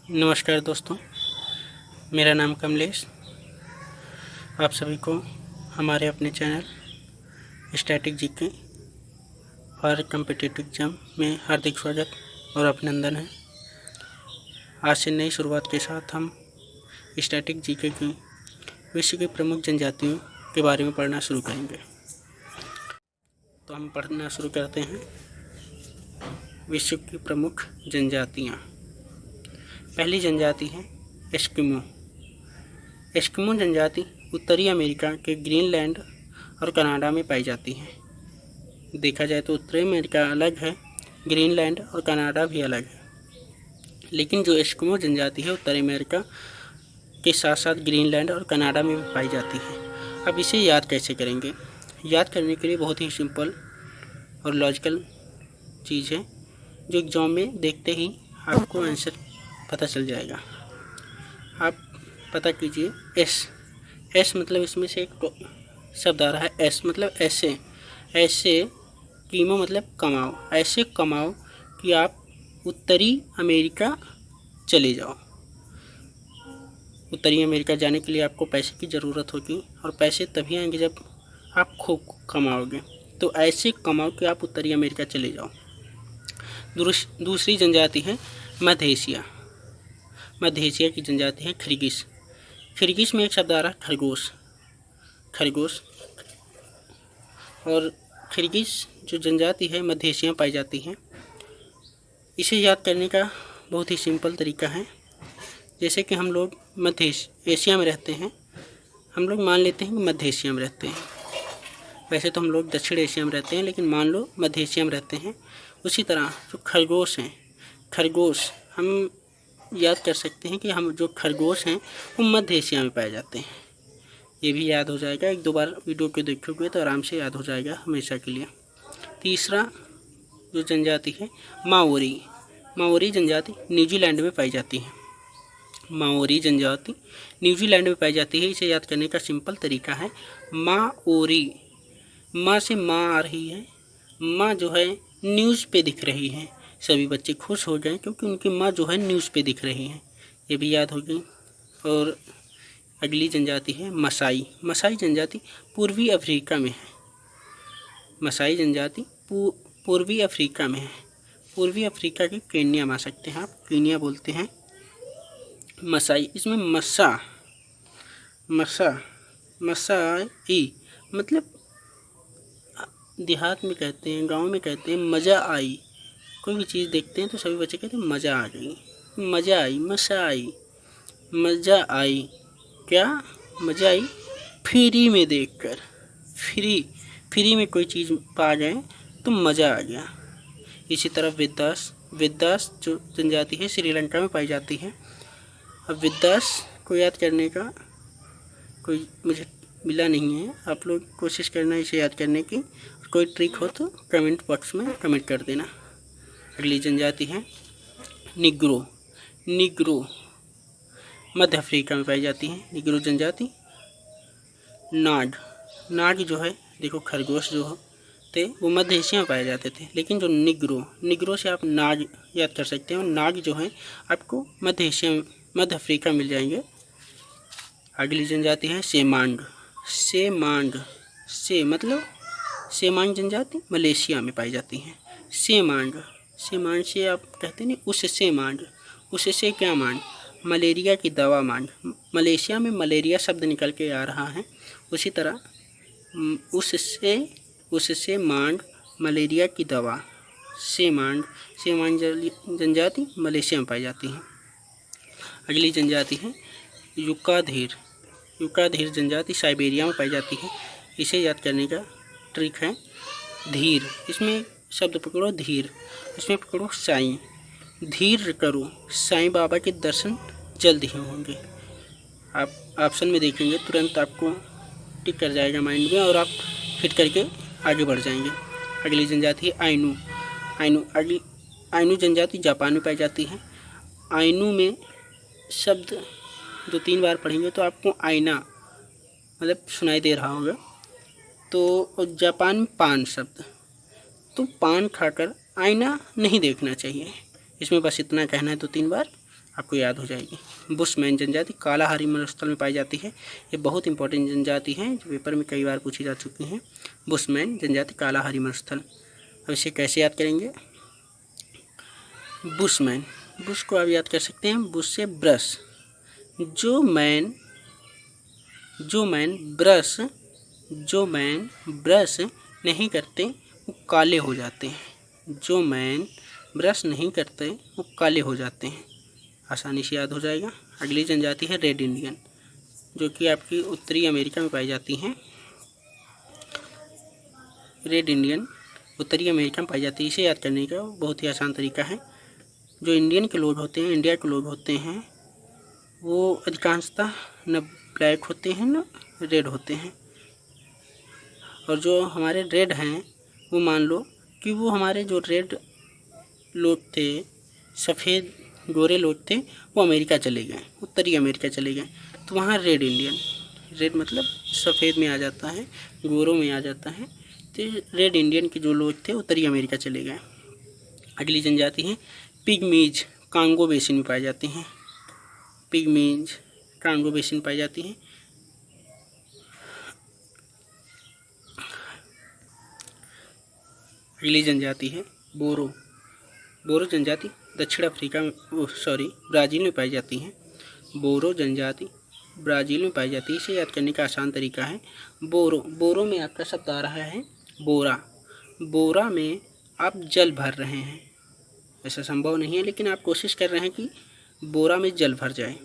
नमस्कार दोस्तों, मेरा नाम कमलेश। आप सभी को हमारे अपने चैनल स्टैटिक जीके और कम्पिटिटिव एग्जाम में हार्दिक स्वागत और अभिनंदन है। आज से नई शुरुआत के साथ हम स्टैटिक जीके की विश्व की प्रमुख जनजातियों के बारे में पढ़ना शुरू करेंगे। तो हम पढ़ना शुरू करते हैं। विश्व की प्रमुख जनजातियाँ। पहली जनजाति है एस्किमो। एस्किमो जनजाति उत्तरी अमेरिका के ग्रीनलैंड और कनाडा में पाई जाती है। देखा जाए तो उत्तरी अमेरिका अलग है, ग्रीनलैंड और कनाडा भी अलग है, लेकिन जो एस्किमो जनजाति है उत्तरी अमेरिका के साथ साथ ग्रीनलैंड और कनाडा में भी पाई जाती है। अब इसे याद कैसे करेंगे? याद करने के लिए बहुत ही सिंपल और लॉजिकल चीज़ है, जो एग्जाम में देखते ही आपको आंसर पता चल जाएगा। आप पता कीजिए एस मतलब इसमें से एक शब्द आ रहा है। एस मतलब ऐसे कीमो मतलब कमाओ, ऐसे कमाओ कि आप उत्तरी अमेरिका चले जाओ। उत्तरी अमेरिका जाने के लिए आपको पैसे की ज़रूरत होगी और पैसे तभी आएंगे जब आप खूब कमाओगे। तो ऐसे कमाओ कि आप उत्तरी अमेरिका चले जाओ। दूसरी जनजाति है मध्य एशिया। मध्य एशिया की जनजाति है खिर्गिश। खिर्गिश में एक शब्द आ रहा है खरगोश। और खिर्गिश जो जनजाति है मध्य एशिया में पाई जाती है। इसे याद करने का बहुत ही सिंपल तरीका है। जैसे कि हम लोग मध्य एशिया में रहते हैं, हम लोग मान लेते हैं कि मध्य एशिया में रहते हैं। वैसे तो हम लोग दक्षिण एशिया में रहते हैं, लेकिन मान लो मध्य एशिया में रहते हैं। उसी तरह जो खरगोश हैं, खरगोश हम याद कर सकते हैं कि हम जो खरगोश हैं वो मध्य एशिया में पाए जाते हैं। ये भी याद हो जाएगा, एक दो बार वीडियो को देखोगे तो आराम से याद हो जाएगा हमेशा के लिए। तीसरा जो जनजाति है माओरी जनजाति न्यूजीलैंड में पाई जाती है। माओरी जनजाति न्यूजीलैंड में पाई जाती है। इसे याद करने का सिंपल तरीका है माओरी। माँ से माँ आ रही है, माँ जो है न्यूज़ पे दिख रही है। सभी बच्चे खुश हो गए क्योंकि उनकी माँ जो है न्यूज़ पे दिख रही है। ये भी याद होगी। और अगली जनजाति है मसाई जनजाति पूर्वी अफ्रीका में है। मसाई जनजाति पूर्वी अफ्रीका में है। पूर्वी अफ्रीका के केन्या में आ सकते हैं, आप केन्या बोलते हैं मसाई। इसमें मसाई मतलब देहात में कहते हैं, गांव में कहते हैं मज़ा आई। कोई भी चीज़ देखते हैं तो सभी बच्चे कहते हैं मज़ा आ गई, मज़ा आई, मज़ा आई। क्या मज़ा आई? फ्री में देखकर, फ्री में कोई चीज़ पा गए तो मज़ा आ गया। इसी तरह विद्दास जो जनजाति है श्रीलंका में पाई जाती है। अब विद्दास को याद करने का कोई मुझे मिला नहीं है, आप लोग कोशिश करना इसे याद करने की। कोई ट्रिक हो तो कमेंट बॉक्स में कमेंट कर देना। अगली जनजाति है निग्रो मध्य अफ्रीका में पाई जाती है। निग्रो जनजाति। नाग जो है, देखो खरगोश जो थे वो मध्य एशिया में पाए जाते थे, लेकिन जो निग्रो से आप नाग याद कर सकते हैं। नाग जो है आपको मध्य अफ्रीका मिल जाएंगे। अगली जनजाति है सेमांग जनजाति मलेशिया में पाई जाती है। सेमांग से आप कहते हैं उससे क्या मांग? मलेरिया की दवा मांग। मलेशिया में मलेरिया शब्द निकल के आ रहा है। उसी तरह उससे मांग मलेरिया की दवा। सेमांग जनजाति मलेशिया में पाई जाती है। अगली जनजाति है युकाधीर जनजाति साइबेरिया में पाई जाती है। इसे याद करने का ट्रिक है धीर। इसमें शब्द पकड़ो धीर, इसमें पकड़ो साईं। धीर करो, साईं बाबा के दर्शन जल्द ही होंगे। आप ऑप्शन में देखेंगे तुरंत आपको टिक कर जाएगा माइंड में और आप फिट करके आगे बढ़ जाएंगे। अगली जनजाति है आइनू जनजाति जापान में पाई जाती है। आइनू में शब्द 2-3 बार पढ़ेंगे तो आपको आईना मतलब सुनाई दे रहा होगा। तो जापान में पान शब्द, तो पान खाकर आईना नहीं देखना चाहिए। इसमें बस इतना कहना है 2-3 बार, आपको याद हो जाएगी। बुशमैन जनजाति कालाहारी मरुस्थल में पाई जाती है। ये बहुत इंपॉर्टेंट जनजाति है जो पेपर में कई बार पूछी जा चुकी हैं। बुशमैन जनजाति कालाहारी मरुस्थल। अब इसे कैसे याद करेंगे? बुशमैन, बुश को आप याद कर सकते हैं बुश से ब्रश। जो मैन ब्रश नहीं करते वो काले हो जाते हैं। जो मैन ब्रश नहीं करते वो काले हो जाते हैं। आसानी से याद हो जाएगा। अगली जनजाति है रेड इंडियन, जो कि आपकी उत्तरी अमेरिका में पाई जाती हैं। रेड इंडियन उत्तरी अमेरिका में पाई जाती है। इसे याद करने का बहुत ही आसान तरीका है। जो इंडियन के लोग होते हैं, इंडिया के लोग होते हैं, वो अधिकांशतः न ब्लैक होते हैं न रेड होते हैं। और जो हमारे रेड हैं वो मान लो कि वो हमारे जो रेड लोग थे, सफ़ेद गोरे लोग थे, वो अमेरिका चले गए, उत्तरी अमेरिका चले गए, तो वहाँ रेड इंडियन, रेड मतलब सफ़ेद में आ जाता है, गोरों में आ जाता है, तो रेड इंडियन के जो लोग थे उत्तरी अमेरिका चले गए। अगली जनजाति है पिग्मीज, कांगो बेसिन में पाई जाती हैं। पिग्मीज कांगो बेसिन में पाई जाती हैं। अगली जनजाति है बोरो। बोरो जनजाति दक्षिण अफ्रीका में ब्राज़ील में पाई जाती हैं। बोरो जनजाति ब्राज़ील में पाई जाती है। इसे याद करने का आसान तरीका है बोरो। बोरो में आपका शब्द आ रहा है बोरा। बोरा में आप जल भर रहे हैं। ऐसा संभव नहीं है, लेकिन आप कोशिश कर रहे हैं कि बोरा में जल भर जाए।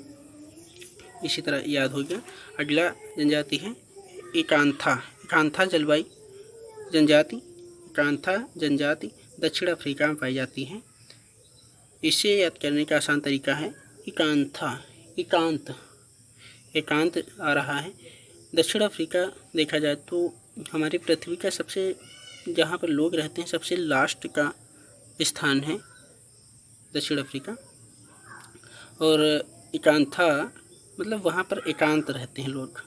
इसी तरह याद हो गया। अगला जनजाति है एकांथा। एकांथा जलवायु जनजाति, एकांथा जनजाति दक्षिण अफ्रीका में पाई जाती है। इसे याद करने का आसान तरीका है एकांथा। एकांत आ रहा है। दक्षिण अफ्रीका देखा जाए तो हमारी पृथ्वी का सबसे, जहाँ पर लोग रहते हैं, सबसे लास्ट का स्थान है दक्षिण अफ्रीका। और एकांथा मतलब वहाँ पर एकांत रहते हैं लोग।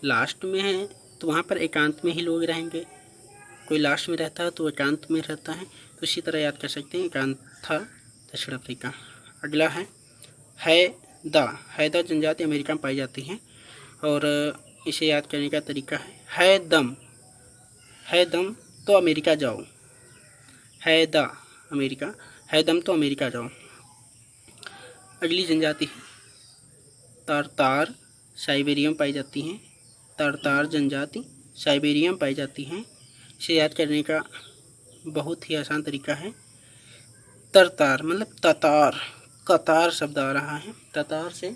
लास्ट में है तो वहाँ पर एकांत में ही लोग रहेंगे। कोई लास्ट में रहता है तो एकांत में रहता है। तो इसी तरह याद कर सकते हैं एकांथा दक्षिण अफ्रीका। अगला है हैदा जनजाति अमेरिका में पाई जाती है। और इसे याद करने का तरीका है दम तो अमेरिका जाओ। है दम तो अमेरिका जाओ। अगली जनजाति है तारतार, साइबेरिया में पाई जाती हैं। तारतार जनजाति साइबेरिया में पाई जाती हैं। इसे याद करने का बहुत ही आसान तरीका है तरतार मतलब ततार। कतार शब्द आ रहा है, ततार से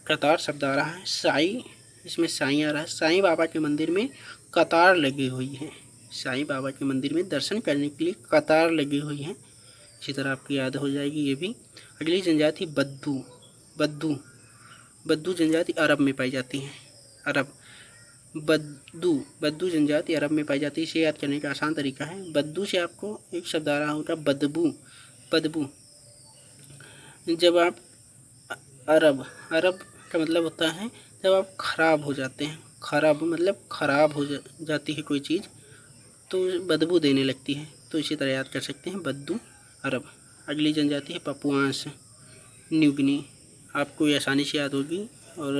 कतार शब्द आ रहा है। साई, इसमें साई आ रहा है। साईं बाबा के मंदिर में कतार लगी हुई है। साईं बाबा के मंदिर में दर्शन करने के लिए कतार लगी हुई है। इसी तरह आपको याद हो जाएगी ये भी। अगली जनजाति बद्दू जनजाति अरब में पाई जाती है। बद्दू जनजाति अरब में पाई जाती है। इसे याद करने का आसान तरीका है बद्दू से आपको एक शब्द आ रहा होगा बदबू। जब आप अरब का मतलब होता है जब आप खराब हो जाते हैं। खराब मतलब खराब हो जाती है कोई चीज़ तो बदबू देने लगती है। तो इसी तरह याद कर सकते हैं बद्दू अरब। अगली जनजाति है पपुआंस न्यू गिनी। आपको ये आसानी से याद होगी और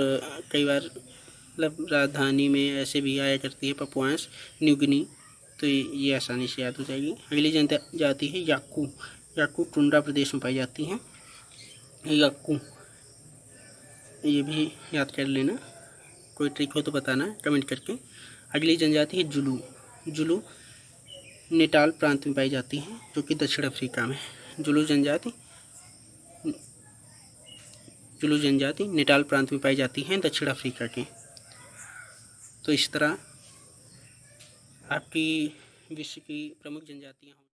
कई बार मतलब राजधानी में ऐसे भी आया करती है पपुआंस न्यू गिनी, तो ये आसानी से याद हो जाएगी। अगली जनजाति है याकू टुंड्रा प्रदेश में पाई जाती हैं। याकू ये भी याद कर लेना, कोई ट्रिक हो तो बताना कमेंट करके। अगली जनजाति है जुलू नेटाल प्रांत में पाई जाती है, जो कि दक्षिण अफ्रीका में। जुलू जनजाति नेटाल प्रांत में पाई जाती हैं दक्षिण अफ्रीका के। तो इस तरह आपकी विश्व की प्रमुख जनजातियाँ